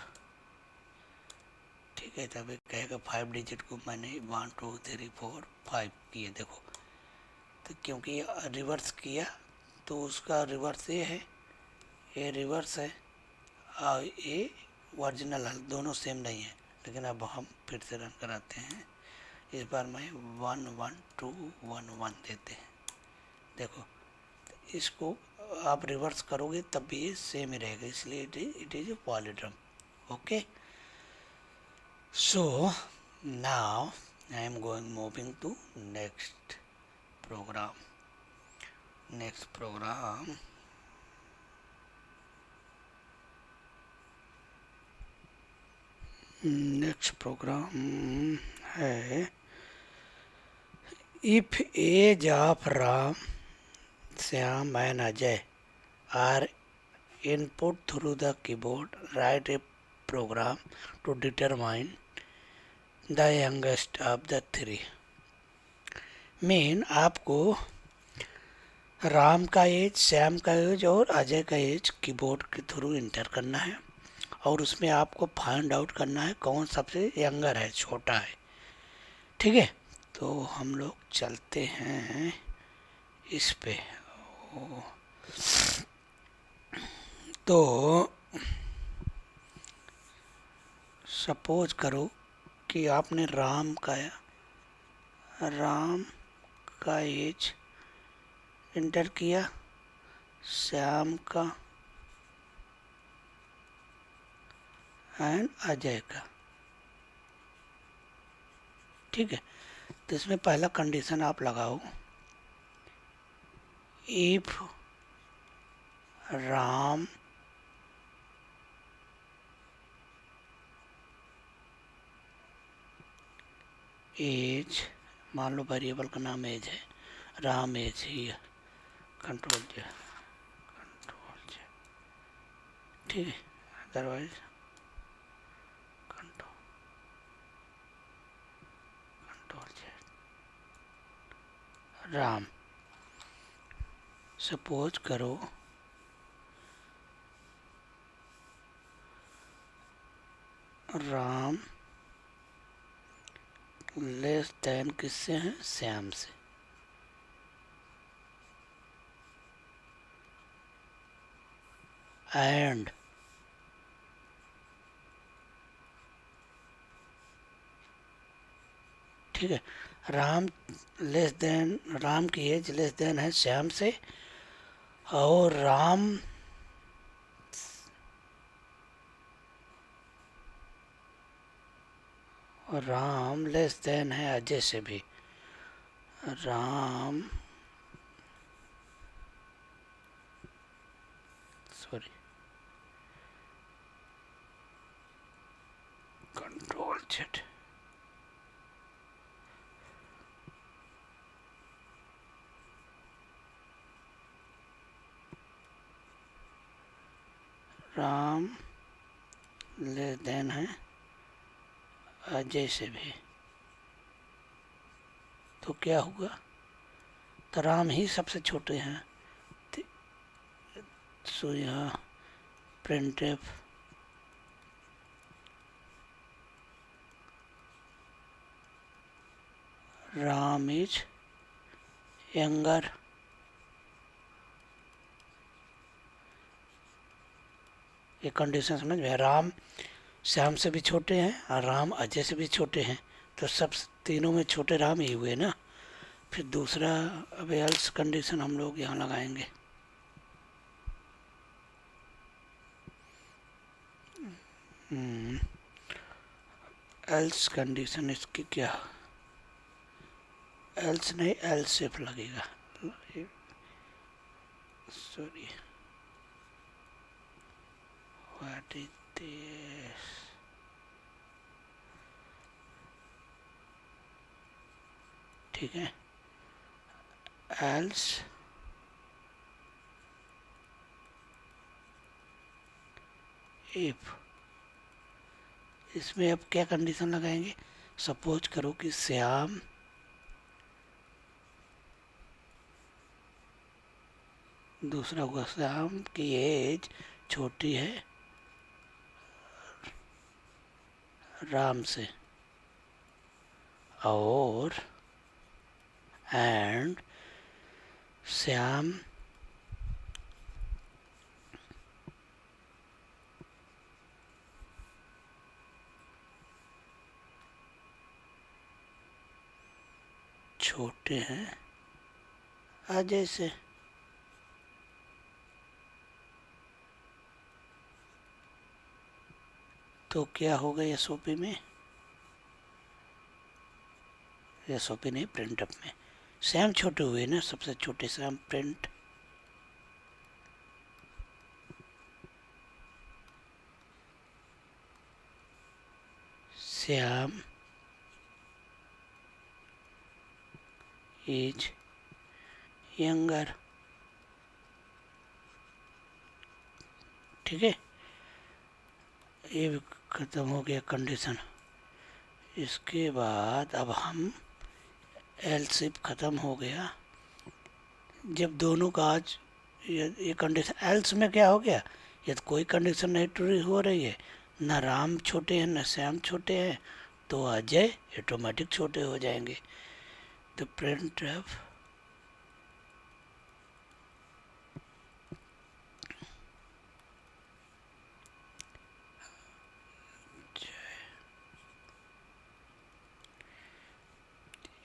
ठीक है। तब एक कहेगा 5 डिजिट को मैंने 1 2 3 4 5 किए, देखो। तो क्योंकि रिवर्स किया तो उसका रिवर्स ये है, ये रिवर्स है और ये ओरिजिनल है, दोनों सेम नहीं है। लेकिन अब हम फिर से रन कराते हैं। इस बार मैं 1 1 2 1 1 देते हैं, देखो। इसको आप रिवर्स करोगे तब भी ये सेम ही रहेगा, इसलिए it is palindrome. Okay, so now I am moving to next program. Next program है if age of Ram, Shyam and Ajay are input through the keyboard, write a program to determine the youngest of the three. Mean आपको राम का as, Shyam का as और अजय का as keyboard के through enter करना है, और उसमें आपको फाइंड आउट करना है कौन सबसे यंगर है, छोटा है। ठीक है, तो हम लोग चलते हैं इस पे। तो सपोज करो कि आपने राम का एज इंटर किया, श्याम का एंड अजय का। ठीक है, तो इसमें पहला कंडीशन आप लगाओ, इफ राम एज, मान लो वेरिएबल का नाम एज है, राम एज ही, कंट्रोल जे, ठीक है। अदरवाइज कंट्रोल जे, राम। सपोज करो राम लेस देन किससे है, श्याम से। एंड ठीक है, राम की एज लेस देन है श्याम से, और राम लेस देन है अजय से भी। Ram, sorry, control Z, Ram less than है अजय से भी। तो क्या हुआ, तो राम ही सबसे छोटे हैं, सो यहाँ प्रिंटफ राम इज यंगर ये कंडीशन समझ में। राम श्याम से भी छोटे हैं और राम अजय से भी छोटे हैं, तो सब तीनों में छोटे राम ही हुए ना। फिर दूसरा अब एल्स कंडीशन हम लोग यहाँ लगाएंगे। एल्स कंडीशन इसकी क्या, एल्स नहीं एल सिर्फ लगेगा, सॉरी, व्हाट इज दिस, ठीक है, एल्स इफ, इसमें अब क्या कंडीशन लगाएंगे, सपोज करो कि श्याम दूसरा होगा श्याम की एज छोटी है राम से, और एंड श्याम छोटे हैं अजय से। तो क्या होगा एसओपी में, एसओपी नहीं प्रिंटअप में, श्याम छोटे हुए ना, सबसे छोटे Shyam, print Shyam is younger. ठीक है, ये भी खत्म हो गया कंडीशन। इसके बाद अब हम एल्स इफ खत्म हो गया, जब दोनों का आज ये कंडीशन, एल्स में क्या हो गया, यदि कोई कंडीशन नहीं पूरी हो रही है, न राम छोटे हैं न श्याम छोटे हैं, तो अजय ऑटोमेटिक छोटे हो जाएंगे। तो प्रिंट ऑफ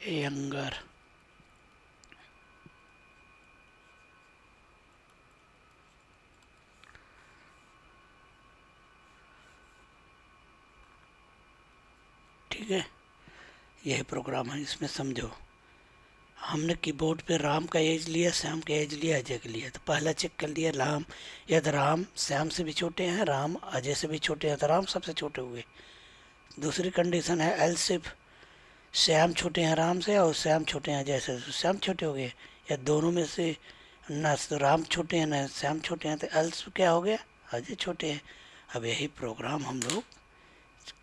यंगर, ठीक है, यही प्रोग्राम है। इसमें समझो, हमने कीबोर्ड पे राम का एज लिया, श्याम का एज लिया, अजय का लिया, तो पहला चेक कर लिया राम, यदि राम श्याम से भी छोटे हैं, राम अजय से भी छोटे हैं, तो राम सबसे छोटे हुए। दूसरी कंडीशन है एल्स इफ श्याम छोटे हैं राम से और श्याम छोटे हैं अजय से, तो श्याम छोटे हो गए, या दोनों में से न तो राम छोटे हैं न श्याम छोटे हैं, तो एल्स क्या हो गया, अजय छोटे हैं। अब यही प्रोग्राम हम लोग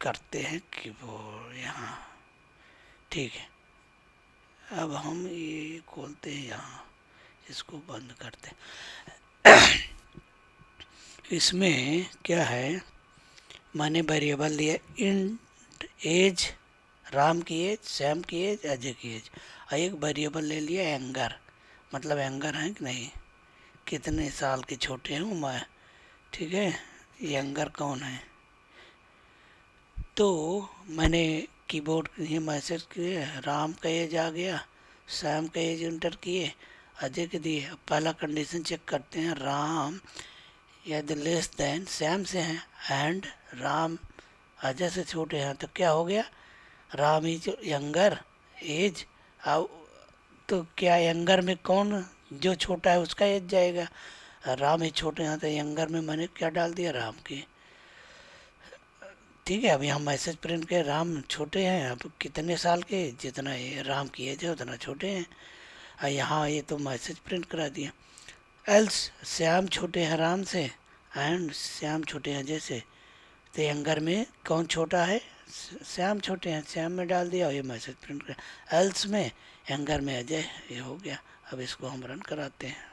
करते हैं कीबोर्ड यहाँ। ठीक है, अब हम ये खोलते हैं यहाँ, इसको बंद करते हैं। इसमें क्या है, मैंने वेरिएबल लिया इंट एज, राम की एज, श्याम की एज, अजय की एज, और एक वेरिएबल ले लिया एंगर, मतलब एंगर है कि नहीं, कितने साल के छोटे हूँ मैं। ठीक है, यंगर कौन है, तो मैंने कीबोर्ड ये मैसेज किए, राम का एज आ गया, श्याम का एज इंटर किए, अजय के दिए। अब पहला कंडीशन चेक करते हैं, राम यदि लेस देन श्याम से हैं एंड राम अजय से छोटे हैं, तो क्या हो गया, राम इज यंगर एज। अब तो क्या यंगर में कौन जो छोटा है उसका एज जाएगा, राम ही छोटे हैं, तो यंगर में मैंने क्या डाल दिया, राम की। ठीक है, अभी हम मैसेज प्रिंट के राम छोटे हैं, अब कितने साल के, जितना ये राम की एज है उतना छोटे हैं, और यहाँ ये तो मैसेज प्रिंट करा दिया। एल्स श्याम छोटे हैं राम से एंड श्याम छोटे हैं अजय से, तो यंगर में कौन छोटा है, श्याम छोटे हैं, श्याम में डाल दिया और ये मैसेज प्रिंट कर। एल्स में यंगर में अजय, ये हो गया। अब इसको हम रन कराते हैं,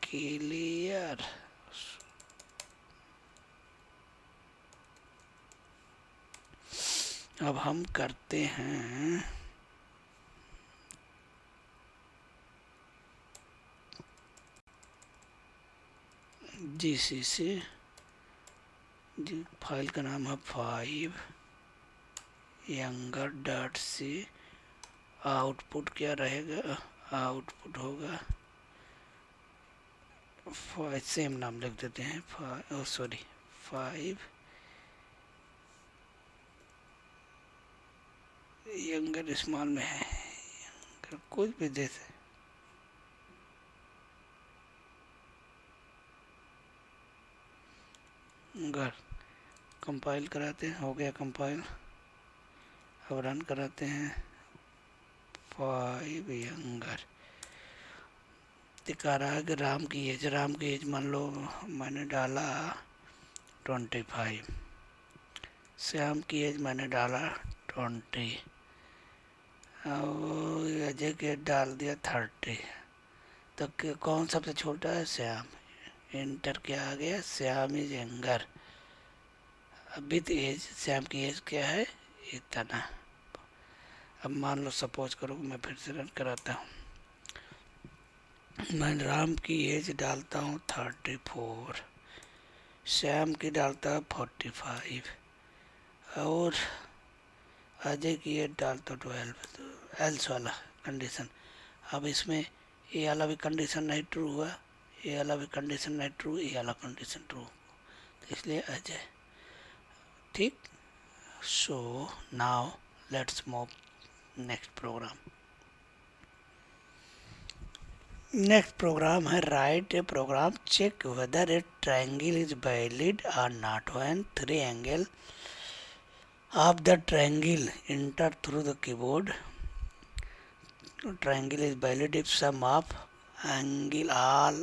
क्लियर। अब हम करते हैं जीसीसी, फाइल का नाम है 5 यंगर डॉट सी, आउटपुट क्या रहेगा, आउटपुट होगा सेम नाम लिख देते हैं, सॉरी 5 यंगर स्मॉल में है, यंगर कुछ भी देते, घर कंपाइल कराते हैं, हो गया कंपाइल। अब रन कराते हैं, 5 यंगर दिखा रहा है कि राम की एज मान लो मैंने डाला 25, श्याम की एज मैंने डाला 20 और अजय की एज डाल दिया 30। तो कौन सबसे छोटा है? श्याम। इंटर क्या आ गया? Shyam is younger with age, Shyam की एज क्या है? इतना। अब मान लो सपोज करो मैं फिर से रन कराता हूँ, मैं राम की एज डालता हूँ 34, श्याम की डालता हूँ 45 और अजय की एज डालता हूँ 12। एल्स वाला कंडीशन। अब इसमें ये वाला भी कंडीशन नहीं ट्रू हुआ, ये वाला भी कंडीशन नहीं ट्रू, ये वाला कंडीशन ट्रू, तो इसलिए अजय। ठीक। So now let's move next program. Next program है write a program check whether a triangle is valid और not when 3 angle of the triangle enter through the keyboard. Triangle is valid if sum of angle all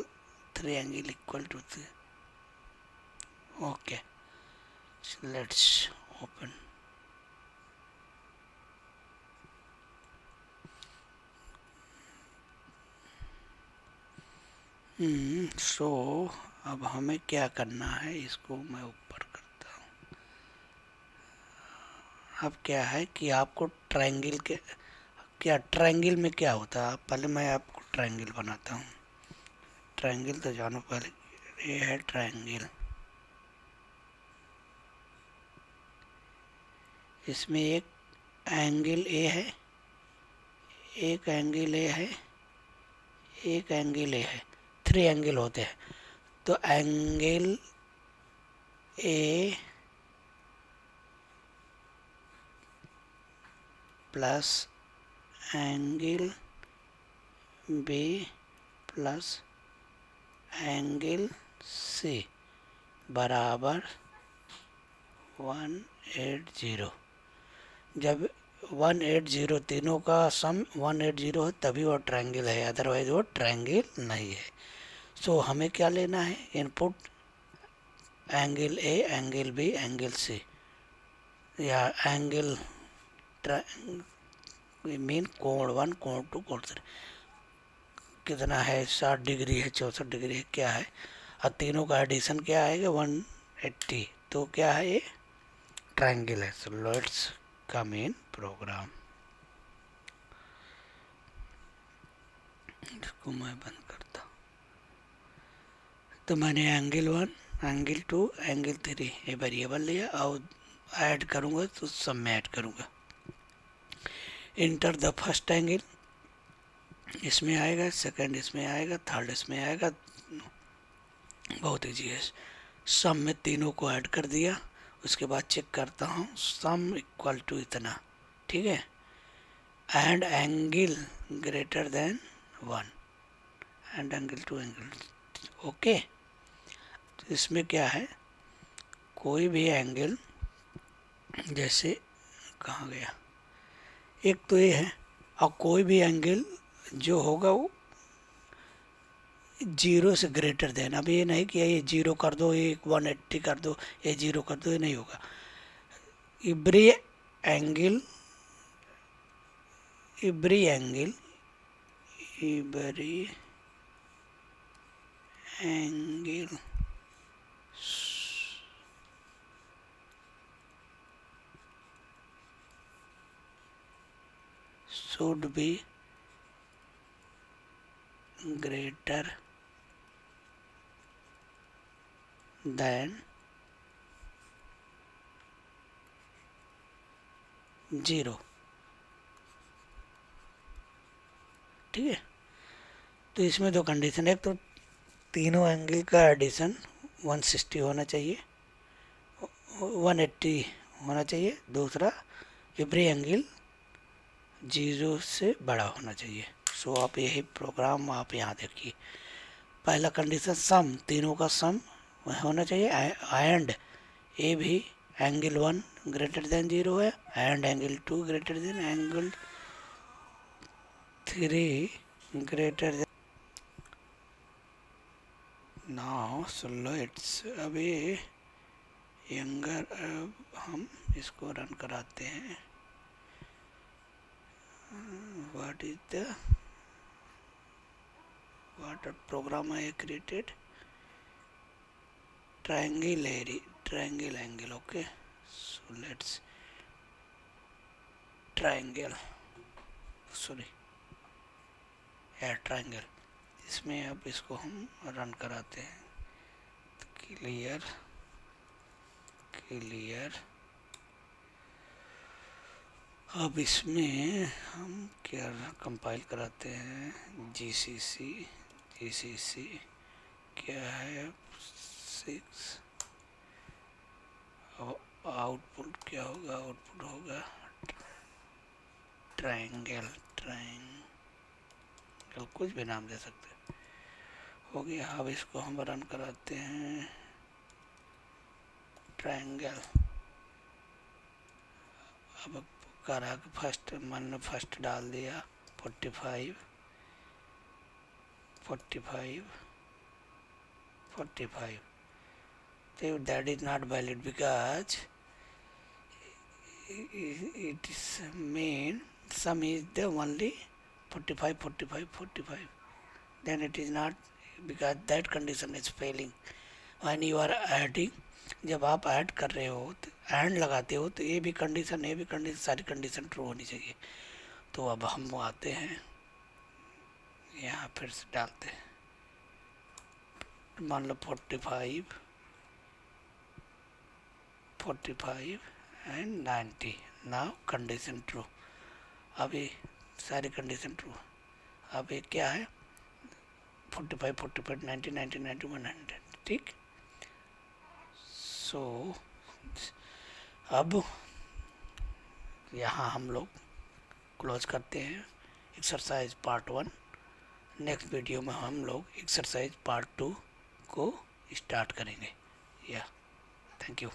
3 angle equal to 3. Okay, so let's open. So अब हमें क्या करना है, इसको मैं ऊपर करता हूँ। अब क्या है कि आपको ट्रायंगल के क्या ट्रायंगल में क्या होता है, पहले मैं आपको ट्रायंगल बनाता हूँ। ट्रायंगल तो जानो पहले, ये है ट्रायंगल। इसमें एक एंगल ए है, एक एंगल ए है, एक एंगल ए है, 3 एंगल होते हैं। तो angle A plus angle B plus angle C बराबर 180। जब 180 तीनों का सम 180 है तभी वो ट्रायंगल है, अदरवाइज वो ट्रायंगल नहीं है। सो हमें क्या लेना है? Input angle A, angle B, angle C, या एंगल मीन कोण 1, कोण 2, कोण 3 कितना है? 60 डिग्री है, 64 डिग्री है, क्या है? और तीनों का एडिशन क्या आएगा? 180। तो क्या है? ये ट्रायंगल है। So let's come in program. इसको मैं बंद करता हूँ। तो मैंने एंगल 1, एंगल 2, एंगल 3 ये वेरिएबल लिया और ऐड करूँगा तो सब में ऐड करूँगा। इंटर द फर्स्ट एंगल इसमें आएगा, सेकंड इसमें आएगा, थर्ड इसमें आएगा। बहुत ईजी है। सम में तीनों को ऐड कर दिया, उसके बाद चेक करता हूँ सम इक्वल टू इतना। ठीक है। And angle greater than 1 and angle 2 angle. Okay. तो इसमें क्या है? कोई भी एंगल, जैसे कहाँ गया, एक तो ये है, और कोई भी एंगल जो होगा वो 0 से ग्रेटर देन। अब ये नहीं कि ये 0 कर दो, ये 180 कर दो, ये 0 कर दो, ये नहीं होगा। Every angle should be greater than 0। ठीक है। तो इसमें दो कंडीशन है, एक तो तीनों एंगल का एडिशन 160 होना चाहिए, 180 होना चाहिए। दूसरा एवरी एंगल 0 से बड़ा होना चाहिए। सो आप यही प्रोग्राम आप यहाँ देखिए। पहला कंडीशन सम, तीनों का सम होना चाहिए, एंड ए भी एंगल 1 ग्रेटर देन 0 है, and angle 2 greater than angle 3 greater now सुन लो इट्स अभी यंगर। हम इसको रन कराते हैं। What is the water program I created triangle angle. Okay, so let's triangle triangle। इसमें अब इसको हम रन कराते हैं। क्लियर अब इसमें हम क्या कंपाइल कराते हैं। जीसीसी क्या है 6। आउटपुट क्या होगा? आउटपुट होगा ट्रायंगल कुछ भी नाम दे सकते हो गया। अब इसको हम रन कराते हैं। ट्रायंगल अब करा फर्स्ट मन फर्स्ट डाल दिया 45 so that is not valid because it is mean sum is the only 45 then it is not, because that condition is failing when you are adding। जब आप ऐड कर रहे हो तो एंड लगाते हो तो ये भी कंडीशन सारी कंडीशन ट्रू होनी चाहिए। तो अब हम आते हैं यहाँ फिर से डालते हैं। मान लो 45 एंड 90। Now condition true. अभी सारी कंडीशन ट्रू। अब ये क्या है 45 90 91 100। ठीक। सो अब यहाँ हम लोग क्लोज करते हैं एक्सरसाइज पार्ट 1। नेक्स्ट वीडियो में हम लोग एक्सरसाइज पार्ट 2 को स्टार्ट करेंगे। या थैंक यू।